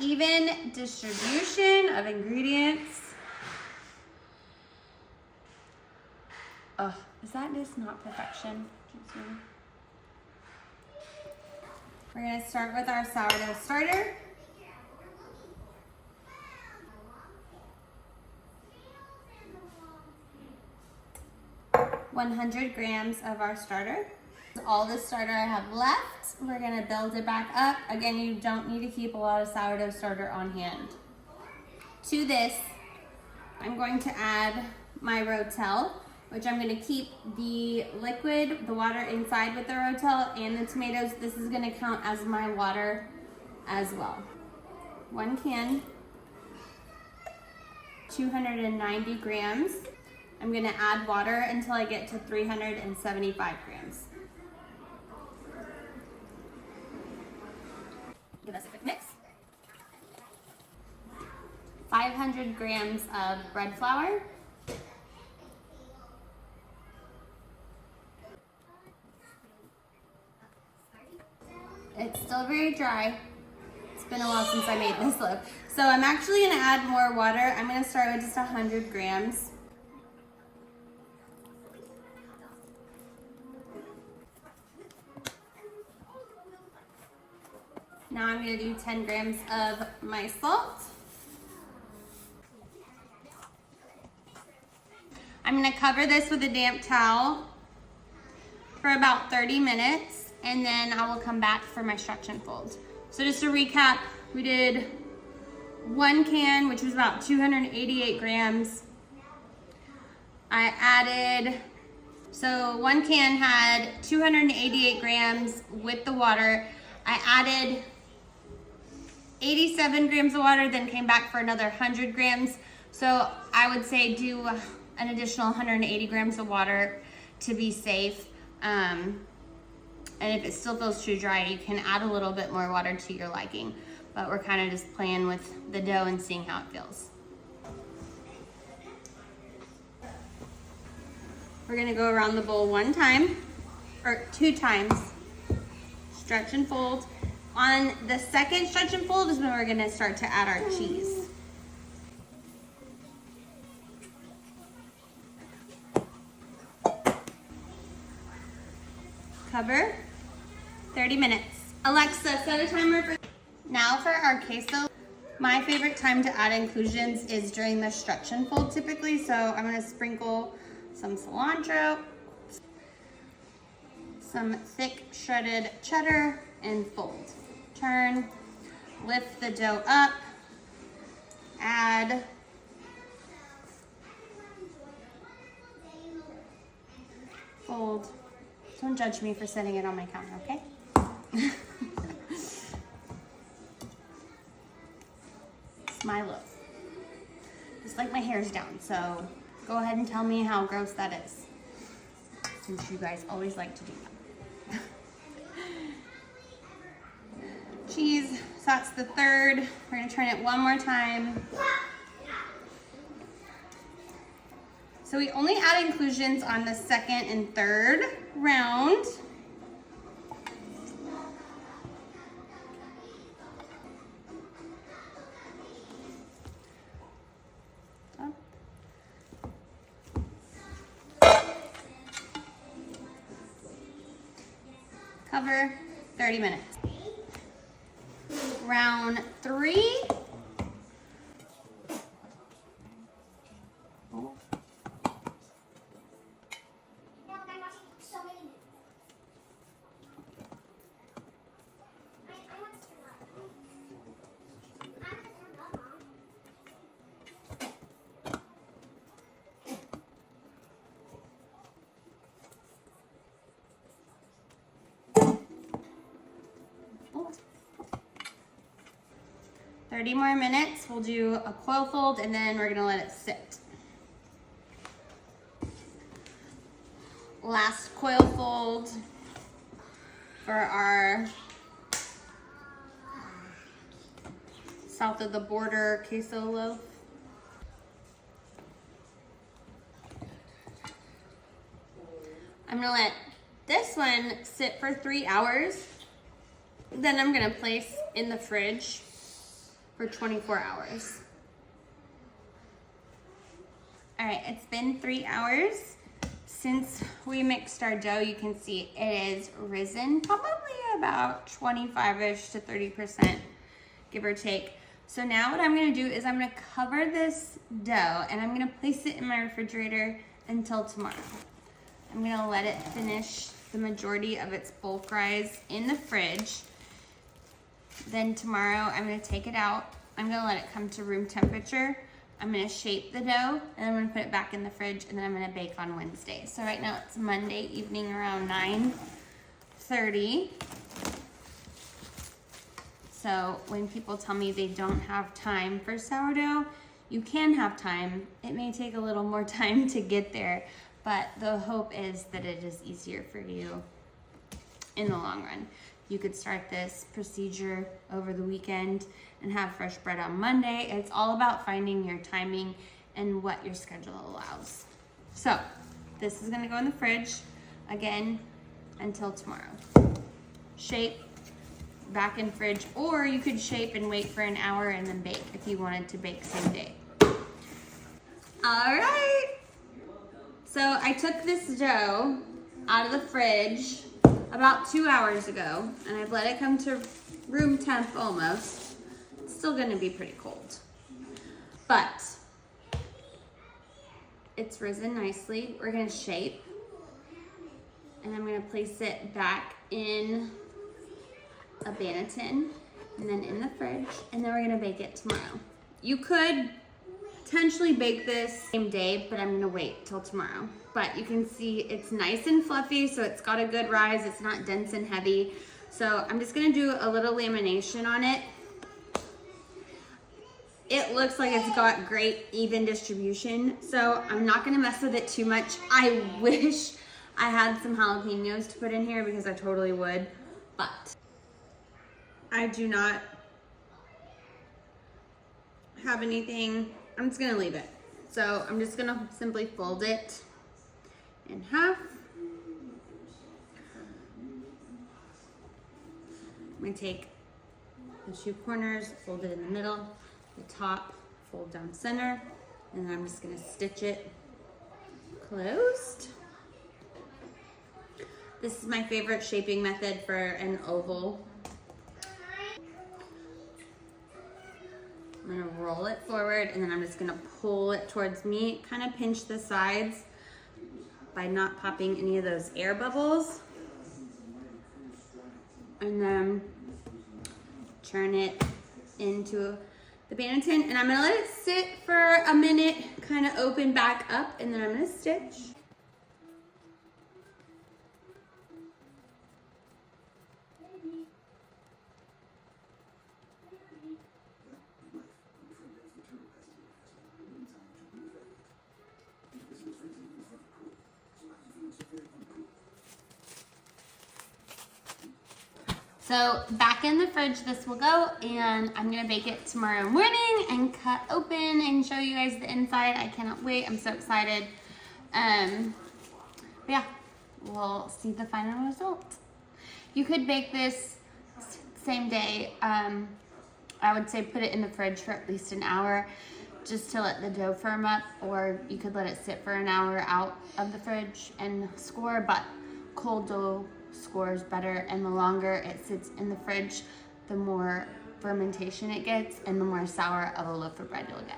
even distribution of ingredients. Oh, is that just not perfection? We're gonna start with our sourdough starter. "100 grams of our starter. All the starter I have left. We're gonna build it back up. Again, you don't need to keep a lot of sourdough starter on hand. To this, I'm going to add my Rotel, which I'm gonna keep the liquid, the water inside with the Rotel and the tomatoes. This is gonna count as my water as well. 1 can, 290 grams. I'm gonna add water until I get to 375 grams. Give us a quick mix. 500 grams of bread flour. It's still very dry. It's been a while since I made this loaf. So I'm actually gonna add more water. I'm gonna start with just 100 grams. Now I'm gonna do 10 grams of my salt. I'm gonna cover this with a damp towel for about 30 minutes, and then I will come back for my stretch and fold. So just to recap, we did 1 can, which was about 288 grams. I added, so 1 can had 288 grams with the water. I added 87 grams of water, then came back for another 100 grams. So I would say do an additional 180 grams of water to be safe. And if it still feels too dry, you can add a little bit more water to your liking. But we're kind of just playing with the dough and seeing how it feels. We're gonna go around the bowl 1 time, or 2 times. Stretch and fold. On the second stretch and fold is when we're gonna start to add our cheese. Cover, 30 minutes. Alexa, set a timer for... Now for our queso. My favorite time to add inclusions is during the stretch and fold typically, so I'm gonna sprinkle some cilantro, some thick shredded cheddar, and fold. Turn, lift the dough up, add, fold. Don't judge me for setting it on my counter, okay? It's my loaf. Just like my hair's down, so go ahead and tell me how gross that is, since you guys always like to do that. Cheese, so that's the third. We're gonna turn it 1 more time. So we only add inclusions on the second and third round. Cover, 30 minutes. Round 3. Oh. 30 more minutes. We'll do a coil fold and then we're gonna let it sit. Last coil fold for our south of the border queso loaf. I'm gonna let this one sit for 3 hours. Then I'm gonna place in the fridge for 24 hours. All right, it's been 3 hours since we mixed our dough. You can see it is risen probably about 25-ish to 30%, give or take. So now what I'm gonna do is I'm gonna cover this dough and I'm gonna place it in my refrigerator until tomorrow. I'm gonna let it finish the majority of its bulk rise in the fridge. Then tomorrow I'm gonna take it out. I'm gonna let it come to room temperature. I'm gonna shape the dough and I'm gonna put it back in the fridge and then I'm gonna bake on Wednesday. So right now it's Monday evening around 9:30. So when people tell me they don't have time for sourdough, you can have time. It may take a little more time to get there, but the hope is that it is easier for you in the long run. You could start this procedure over the weekend and have fresh bread on Monday. It's all about finding your timing and what your schedule allows. So this is gonna go in the fridge again until tomorrow. Shape, back in fridge, or you could shape and wait for an hour and then bake if you wanted to bake same day. All right. So I took this dough out of the fridge about 2 hours ago, and I've let it come to room temp almost. It's still gonna be pretty cold, but it's risen nicely. We're gonna shape, and I'm gonna place it back in a banneton, and then in the fridge, and then we're gonna bake it tomorrow. You could potentially bake this same day, but I'm gonna wait till tomorrow. But you can see it's nice and fluffy, so it's got a good rise. It's not dense and heavy. So I'm just gonna do a little lamination on it. It looks like it's got great even distribution, so I'm not gonna mess with it too much. I wish I had some jalapenos to put in here because I totally would, but I do not have anything. I'm just gonna leave it. So I'm just gonna simply fold it in half. I'm gonna take the two corners, fold it in the middle, the top, fold down center, and then I'm just gonna stitch it closed. This is my favorite shaping method for an oval. I'm gonna roll it forward and then I'm just gonna pull it towards me, kind of pinch the sides by not popping any of those air bubbles. And then turn it into the banneton, and I'm gonna let it sit for a minute, kind of open back up, and then I'm gonna stitch. So back in the fridge this will go, and I'm gonna bake it tomorrow morning and cut open and show you guys the inside. I cannot wait, I'm so excited. But yeah, we'll see the final result. You could bake this same day. I would say put it in the fridge for at least an hour just to let the dough firm up, or you could let it sit for an hour out of the fridge and score, but cold dough scores better, and the longer it sits in the fridge, the more fermentation it gets and the more sour of a loaf of bread you'll get.